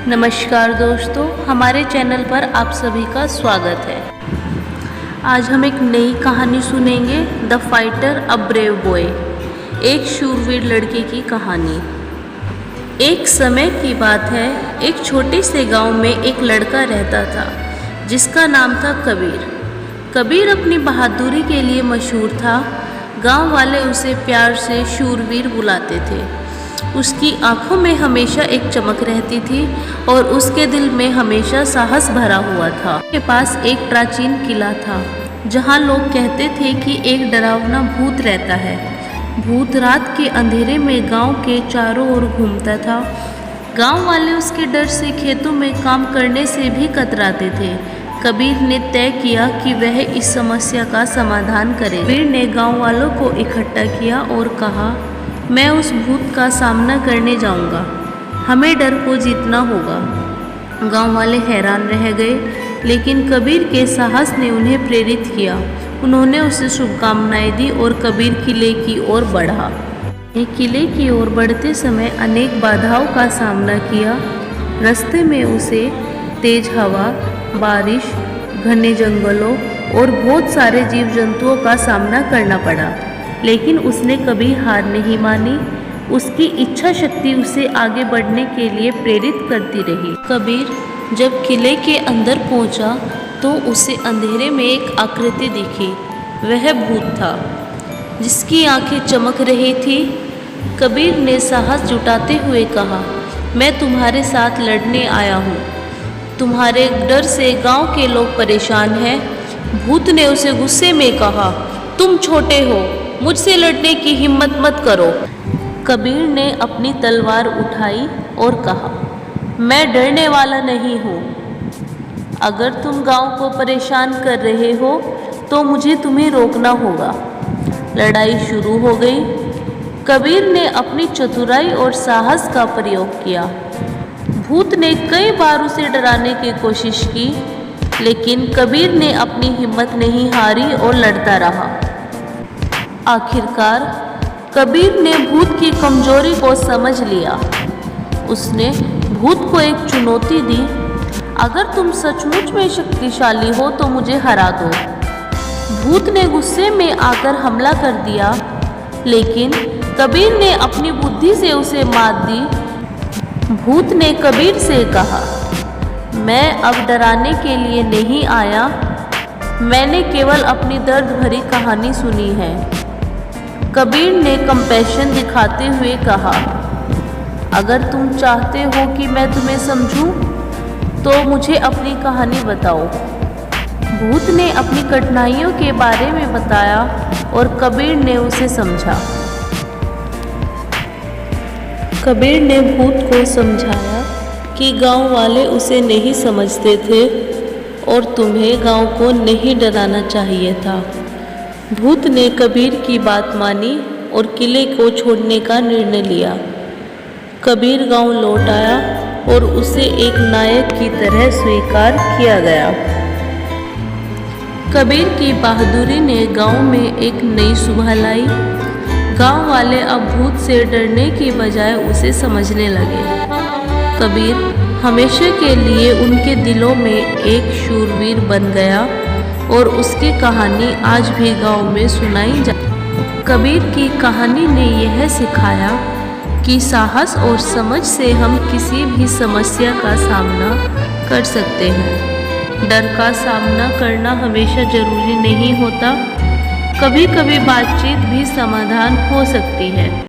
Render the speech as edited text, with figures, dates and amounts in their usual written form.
नमस्कार दोस्तों, हमारे चैनल पर आप सभी का स्वागत है। आज हम एक नई कहानी सुनेंगे, the fighter a brave boy, एक शूरवीर लड़के की कहानी। एक समय की बात है, एक छोटे से गांव में एक लड़का रहता था जिसका नाम था कबीर। कबीर अपनी बहादुरी के लिए मशहूर था। गांव वाले उसे प्यार से शूरवीर बुलाते थे। उसकी आंखों में हमेशा एक चमक रहती थी और उसके दिल में हमेशा साहस भरा हुआ था। उसके पास एक प्राचीन किला था जहां लोग कहते थे कि एक डरावना भूत रहता है। भूत रात के अंधेरे में गांव के चारों ओर घूमता था। गांव वाले उसके डर से खेतों में काम करने से भी कतराते थे। कबीर ने तय किया कि वह इस समस्या का समाधान करे। कबीर ने गांव वालों को इकट्ठा किया और कहा, मैं उस भूत का सामना करने जाऊंगा। हमें डर को जीतना होगा। गांव वाले हैरान रह गए, लेकिन कबीर के साहस ने उन्हें प्रेरित किया। उन्होंने उसे शुभकामनाएं दी और कबीर किले की ओर बढ़ा। किले की ओर बढ़ते समय अनेक बाधाओं का सामना किया। रास्ते में उसे तेज हवा, बारिश, घने जंगलों और बहुत सारे जीव जंतुओं का सामना करना पड़ा, लेकिन उसने कभी हार नहीं मानी। उसकी इच्छा शक्ति उसे आगे बढ़ने के लिए प्रेरित करती रही। कबीर जब किले के अंदर पहुंचा तो उसे अंधेरे में एक आकृति दिखी। वह भूत था जिसकी आंखें चमक रही थी। कबीर ने साहस जुटाते हुए कहा, मैं तुम्हारे साथ लड़ने आया हूँ। तुम्हारे डर से गांव के लोग परेशान हैं। भूत ने उसे गुस्से में कहा, तुम छोटे हो, मुझसे लड़ने की हिम्मत मत करो। कबीर ने अपनी तलवार उठाई और कहा, मैं डरने वाला नहीं हूँ। अगर तुम गांव को परेशान कर रहे हो तो मुझे तुम्हें रोकना होगा। लड़ाई शुरू हो गई। कबीर ने अपनी चतुराई और साहस का प्रयोग किया। भूत ने कई बार उसे डराने की कोशिश की, लेकिन कबीर ने अपनी हिम्मत नहीं हारी और लड़ता रहा। आखिरकार कबीर ने भूत की कमजोरी को समझ लिया। उसने भूत को एक चुनौती दी, अगर तुम सचमुच में शक्तिशाली हो तो मुझे हरा दो। भूत ने गुस्से में आकर हमला कर दिया, लेकिन कबीर ने अपनी बुद्धि से उसे मात दी। भूत ने कबीर से कहा, मैं अब डराने के लिए नहीं आया, मैंने केवल अपनी दर्द भरी कहानी सुनी है। कबीर ने कंपैशन दिखाते हुए कहा, अगर तुम चाहते हो कि मैं तुम्हें समझूं, तो मुझे अपनी कहानी बताओ। भूत ने अपनी कठिनाइयों के बारे में बताया और कबीर ने उसे समझा। कबीर ने भूत को समझाया कि गांव वाले उसे नहीं समझते थे और तुम्हें गांव को नहीं डराना चाहिए था। भूत ने कबीर की बात मानी और किले को छोड़ने का निर्णय लिया। कबीर गांव लौट आया और उसे एक नायक की तरह स्वीकार किया गया। कबीर की बहादुरी ने गांव में एक नई सुबह लाई। गांव वाले अब भूत से डरने की बजाय उसे समझने लगे। कबीर हमेशा के लिए उनके दिलों में एक शूरवीर बन गया और उसकी कहानी आज भी गांव में सुनाई जाती। कबीर की कहानी ने यह सिखाया कि साहस और समझ से हम किसी भी समस्या का सामना कर सकते हैं। डर का सामना करना हमेशा जरूरी नहीं होता। कभी कभी बातचीत भी समाधान हो सकती है।